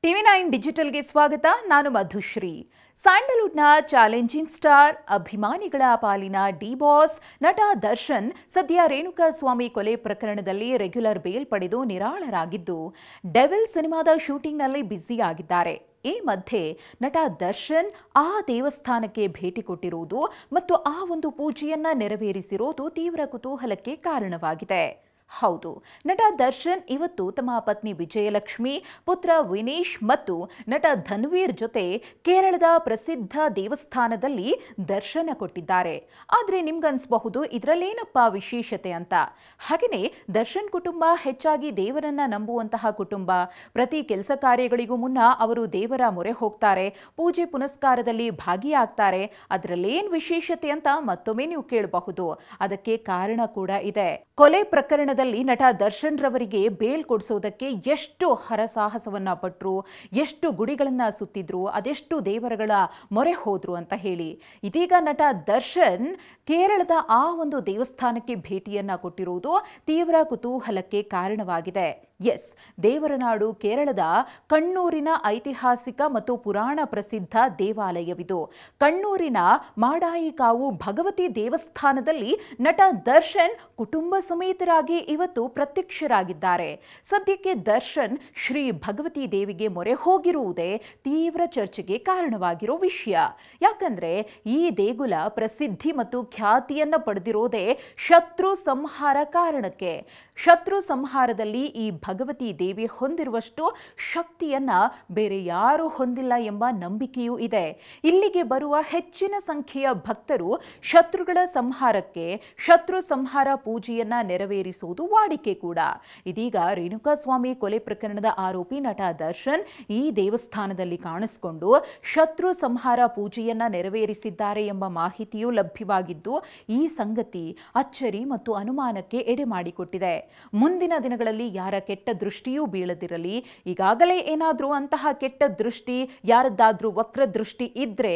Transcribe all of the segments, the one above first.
ಟಿವಿ9 ಡಿಜಿಟಲ್ಗೆ ಸ್ವಾಗತ. ನಾನು Madhushree. ಸ್ಯಾಂಡಲ್ವುಡ್ನ challenging star, ಅಭಿಮಾನಿಗಳ ಪಾಲಿನ ಡಿ ಬಾಸ್ ನಟ ದರ್ಶನ್ ಸದ್ಯ ರೇಣುಕಾಸ್ವಾಮಿ ಕೊಲೆ ಪ್ರಕರಣದಲ್ಲಿ ರೆಗ್ಯುಲರ್ ಬೇಲ್ ಪಡೆದು ನಿರಾಳರಾಗಿದ್ದು, ಡೆವಿಲ್ ಸಿನಿಮಾದ ಶೂಟಿಂಗ್ನಲ್ಲಿ ಬ್ಯುಸಿಯಾಗಿದ್ದಾರೆ. ಈ ಮಧ್ಯೆ ನಟ ದರ್ಶನ್ ಆ ದೇವಸ್ಥಾನಕ್ಕೆ ಭೇಟಿ ಕೊಟ್ಟಿರುವುದು ಮತ್ತು ಆ ಒಂದು ಪೂಜೆಯನ್ನ ನೆರವೇರಿಸಿರುವುದು ತೀವ್ರ ಕುತೂಹಲಕ್ಕೆ ಕಾರಣವಾಗಿದೆ. ಹೌದು, ನಟ ದರ್ಶನ್ ಇವತ್ತು ತಮ್ಮ ಪತ್ನಿ ವಿಜಯಲಕ್ಷ್ಮಿ, ಪುತ್ರ ವಿನೀಶ್ ಮತ್ತು ನಟ ಧನ್ವೀರ್ ಜೊತೆ ಕೇರಳದ ಪ್ರಸಿದ್ಧ ದೇವಸ್ಥಾನದಲ್ಲಿ ದರ್ಶನ ಕೊಟ್ಟಿದ್ದಾರೆ. ಆದರೆ ನಿಮ್ಗನ್ಸ್ಬಹುದು ಇದರಲ್ಲೇನಪ್ಪ ವಿಶೇಷತೆ ಅಂತ. ಹಾಗೆಯೇ ದರ್ಶನ್ ಕುಟುಂಬ ಹೆಚ್ಚಾಗಿ ದೇವರನ್ನ ನಂಬುವಂತಹ ಕುಟುಂಬ. ಪ್ರತಿ ಕೆಲಸ ಕಾರ್ಯಗಳಿಗೂ ಮುನ್ನ ಅವರು ದೇವರ ಮೊರೆ ಹೋಗ್ತಾರೆ, ಪೂಜೆ ಪುನಸ್ಕಾರದಲ್ಲಿ ಭಾಗಿಯಾಗ್ತಾರೆ. ಅದರಲ್ಲೇನ್ ವಿಶೇಷತೆ ಅಂತ ಮತ್ತೊಮ್ಮೆ ನೀವು ಕೇಳಬಹುದು. ಅದಕ್ಕೆ ಕಾರಣ ಕೂಡ ಇದೆ. ಕೊಲೆ ಪ್ರಕರಣದಲ್ಲಿ ನಟ ದರ್ಶನ್ ರವರಿಗೆ ಬೇಲ್ ಕೊಡಿಸೋದಕ್ಕೆ ಎಷ್ಟು ಹರಸಾಹಸವನ್ನ ಪಟ್ರು, ಎಷ್ಟು ಗುಡಿಗಳನ್ನ ಸುತ್ತಿದ್ರು, ಅದೆಷ್ಟು ದೇವರುಗಳ ಮೊರೆ ಹೋದ್ರು ಅಂತ ಹೇಳಿ. ಇದೀಗ ನಟ ದರ್ಶನ್ ಕೇರಳದ ಆ ಒಂದು ದೇವಸ್ಥಾನಕ್ಕೆ ಭೇಟಿಯನ್ನ ಕೊಟ್ಟಿರುವುದು ತೀವ್ರ ಕುತೂಹಲಕ್ಕೆ ಕಾರಣವಾಗಿದೆ. ಎಸ್, ದೇವರ ನಾಡು ಕೇರಳದ ಕಣ್ಣೂರಿನ ಐತಿಹಾಸಿಕ ಮತ್ತು ಪುರಾಣ ಪ್ರಸಿದ್ಧ ದೇವಾಲಯವಿದು. ಕಣ್ಣೂರಿನ ಮಾಡಾಯಿಕಾವು ಭಗವತಿ ದೇವಸ್ಥಾನದಲ್ಲಿ ನಟ ದರ್ಶನ್ ಕುಟುಂಬ ಸಮೇತರಾಗಿ ಇವತ್ತು ಪ್ರತ್ಯಕ್ಷರಾಗಿದ್ದಾರೆ. ಸದ್ಯಕ್ಕೆ ದರ್ಶನ್ ಶ್ರೀ ಭಗವತಿ ದೇವಿಗೆ ಮೊರೆ ಹೋಗಿರುವುದೇ ತೀವ್ರ ಚರ್ಚೆಗೆ ಕಾರಣವಾಗಿರೋ ವಿಷಯ. ಯಾಕಂದ್ರೆ ಈ ದೇಗುಲ ಪ್ರಸಿದ್ಧಿ ಮತ್ತು ಖ್ಯಾತಿಯನ್ನ ಪಡೆದಿರೋದೇ ಶತ್ರು ಸಂಹಾರ ಕಾರಣಕ್ಕೆ. ಶತ್ರು ಸಂಹಾರದಲ್ಲಿ ಈ ಭಗವತಿ ದೇವಿ ಹೊಂದಿರುವಷ್ಟು ಶಕ್ತಿಯನ್ನ ಬೇರೆ ಯಾರೂ ಹೊಂದಿಲ್ಲ ಎಂಬ ನಂಬಿಕೆಯೂ ಇದೆ. ಇಲ್ಲಿಗೆ ಬರುವ ಹೆಚ್ಚಿನ ಸಂಖ್ಯೆಯ ಭಕ್ತರು ಶತ್ರುಗಳ ಸಂಹಾರಕ್ಕೆ ಶತ್ರು ಸಂಹಾರ ಪೂಜೆಯನ್ನ ನೆರವೇರಿಸುವುದು ವಾಡಿಕೆ ಕೂಡ. ಇದೀಗ ರೇಣುಕಾಸ್ವಾಮಿ ಕೊಲೆ ಪ್ರಕರಣದ ಆರೋಪಿ ನಟ ದರ್ಶನ್ ಈ ದೇವಸ್ಥಾನದಲ್ಲಿ ಕಾಣಿಸಿಕೊಂಡು ಶತ್ರು ಸಂಹಾರ ಪೂಜೆಯನ್ನ ನೆರವೇರಿಸಿದ್ದಾರೆ ಎಂಬ ಮಾಹಿತಿಯೂ ಲಭ್ಯವಾಗಿದ್ದು, ಈ ಸಂಗತಿ ಅಚ್ಚರಿ ಮತ್ತು ಅನುಮಾನಕ್ಕೆ ಎಡೆ ಮಾಡಿಕೊಟ್ಟಿದೆ. ಮುಂದಿನ ದಿನಗಳಲ್ಲಿ ಯಾರ ಕೆಟ್ಟ ದೃಷ್ಟಿಯೂ ಬೀಳದಿರಲಿ. ಈಗಾಗಲೇ ಏನಾದರೂ ಅಂತಹ ಕೆಟ್ಟ ದೃಷ್ಟಿ, ಯಾರದ್ದಾದ್ರೂ ವಕ್ರ ದೃಷ್ಟಿ ಇದ್ರೆ,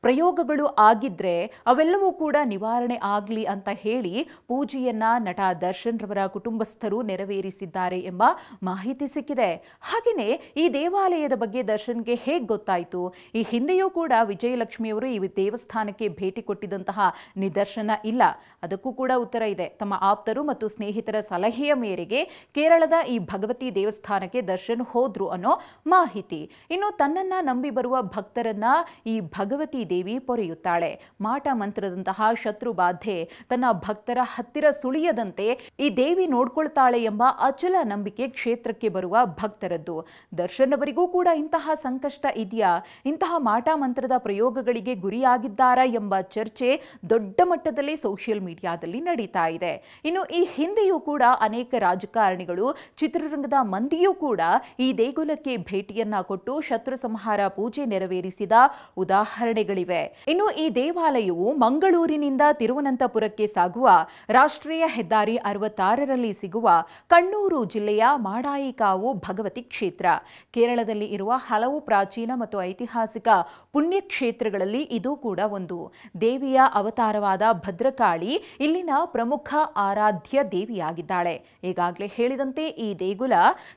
ಪ್ರಯೋಗಗಳು ಆಗಿದ್ರೆ ಅವೆಲ್ಲವೂ ಕೂಡ ನಿವಾರಣೆ ಆಗಲಿ ಅಂತ ಹೇಳಿ ಪೂಜೆಯನ್ನ ನಟ ದರ್ಶನ್ ರವರ ಕುಟುಂಬಸ್ಥರು ನೆರವೇರಿಸಿದ್ದಾರೆ ಎಂಬ ಮಾಹಿತಿ ಸಿಕ್ಕಿದೆ. ಹಾಗೆಯೇ ಈ ದೇವಾಲಯದ ಬಗ್ಗೆ ದರ್ಶನ್ಗೆ ಹೇಗೆ ಗೊತ್ತಾಯಿತು? ಈ ಹಿಂದೆಯೂ ಕೂಡ ವಿಜಯಲಕ್ಷ್ಮಿಯವರು ಈ ದೇವಸ್ಥಾನಕ್ಕೆ ಭೇಟಿ ಕೊಟ್ಟಿದ್ದಂತಹ ನಿದರ್ಶನ ಇಲ್ಲ. ಅದಕ್ಕೂ ಕೂಡ ಉತ್ತರ ಇದೆ. ತಮ್ಮ ಆಪ್ತರು ಮತ್ತು ಸ್ನೇಹಿತರ ಸಲಹೆಯ ಮೇರೆಗೆ ಕೇರಳದ ಈ ಭಗವತಿ ದೇವಸ್ಥಾನಕ್ಕೆ ದರ್ಶನ್ ಹೋದ್ರು ಅನ್ನೋ ಮಾಹಿತಿ. ಇನ್ನು ತನ್ನನ್ನ ನಂಬಿ ಬರುವ ಭಕ್ತರನ್ನ ಈ ಭಗವತಿ ದೇವಿ ಪೊರೆಯುತ್ತಾಳೆ. ಮಾಟ ಮಂತ್ರದಂತಹ ಶತ್ರು ಬಾಧೆ ತನ್ನ ಭಕ್ತರ ಹತ್ತಿರ ಸುಳಿಯದಂತೆ ಈ ದೇವಿ ನೋಡ್ಕೊಳ್ತಾಳೆ ಎಂಬ ಅಚಲ ನಂಬಿಕೆ ಕ್ಷೇತ್ರಕ್ಕೆ ಬರುವ ಭಕ್ತರದ್ದು. ದರ್ಶನ್ ಅವರಿಗೂ ಕೂಡ ಇಂತಹ ಸಂಕಷ್ಟ ಇದೆಯಾ? ಇಂತಹ ಮಾಟ ಮಂತ್ರದ ಪ್ರಯೋಗಗಳಿಗೆ ಗುರಿಯಾಗಿದ್ದಾರಾ ಎಂಬ ಚರ್ಚೆ ದೊಡ್ಡ ಮಟ್ಟದಲ್ಲಿ ಸೋಷಿಯಲ್ ಮೀಡಿಯಾದಲ್ಲಿ ನಡೀತಾ ಇದೆ. ಇನ್ನು ಈ ಹಿಂದೆಯೂ ಕೂಡ ಅನೇಕ ರಾಜಕಾರಣಿಗಳು, ಚಿತ್ರರಂಗದ ಮಂದಿಯೂ ಕೂಡ ಈ ದೇಗುಲಕ್ಕೆ ಭೇಟಿಯನ್ನ ಕೊಟ್ಟು ಶತ್ರು ಸಂಹಾರ ಪೂಜೆ ನೆರವೇರಿಸಿದ ಉದಾಹರಣೆಗಳಿವೆ. ಇನ್ನು ಈ ದೇವಾಲಯವು ಮಂಗಳೂರಿನಿಂದ ತಿರುವನಂತಪುರಕ್ಕೆ ಸಾಗುವ ರಾಷ್ಟ್ರೀಯ ಹೆದ್ದಾರಿ 66ರಲ್ಲಿ ಸಿಗುವ ಕಣ್ಣೂರು ಜಿಲ್ಲೆಯ ಮಾಡಾಯಿಕಾವು ಭಗವತಿ ಕ್ಷೇತ್ರ. ಕೇರಳದಲ್ಲಿ ಇರುವ ಹಲವು ಪ್ರಾಚೀನ ಮತ್ತು ಐತಿಹಾಸಿಕ ಪುಣ್ಯಕ್ಷೇತ್ರಗಳಲ್ಲಿ ಇದು ಕೂಡ ಒಂದು. ದೇವಿಯ ಅವತಾರವಾದ ಭದ್ರಕಾಳಿ ಇಲ್ಲಿನ ಪ್ರಮುಖ ಆರಾಧ್ಯ ದೇವಿಯಾಗಿದ್ದಾಳೆ. ಈಗಾಗಲೇ ಹೇಳಿದಂತೆ ಈ ದೇಗುಲ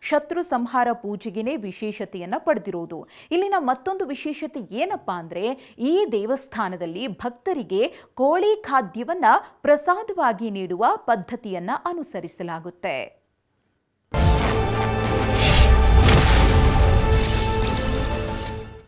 ಶತ್ರು ಸಂಹಾರ ಪೂಜೆಗೆ ವಿಶೇಷತೆಯನ್ನ ಪಡೆದಿರುವುದು. ಇಲ್ಲಿನ ಮತ್ತೊಂದು ವಿಶೇಷತೆ ಏನಪ್ಪಾ ಅಂದ್ರೆ, ಈ ದೇವಸ್ಥಾನದಲ್ಲಿ ಭಕ್ತರಿಗೆ ಕೋಳಿ ಖಾದ್ಯವನ್ನ ಪ್ರಸಾದವಾಗಿ ನೀಡುವ ಪದ್ಧತಿಯನ್ನ ಅನುಸರಿಸಲಾಗುತ್ತೆ.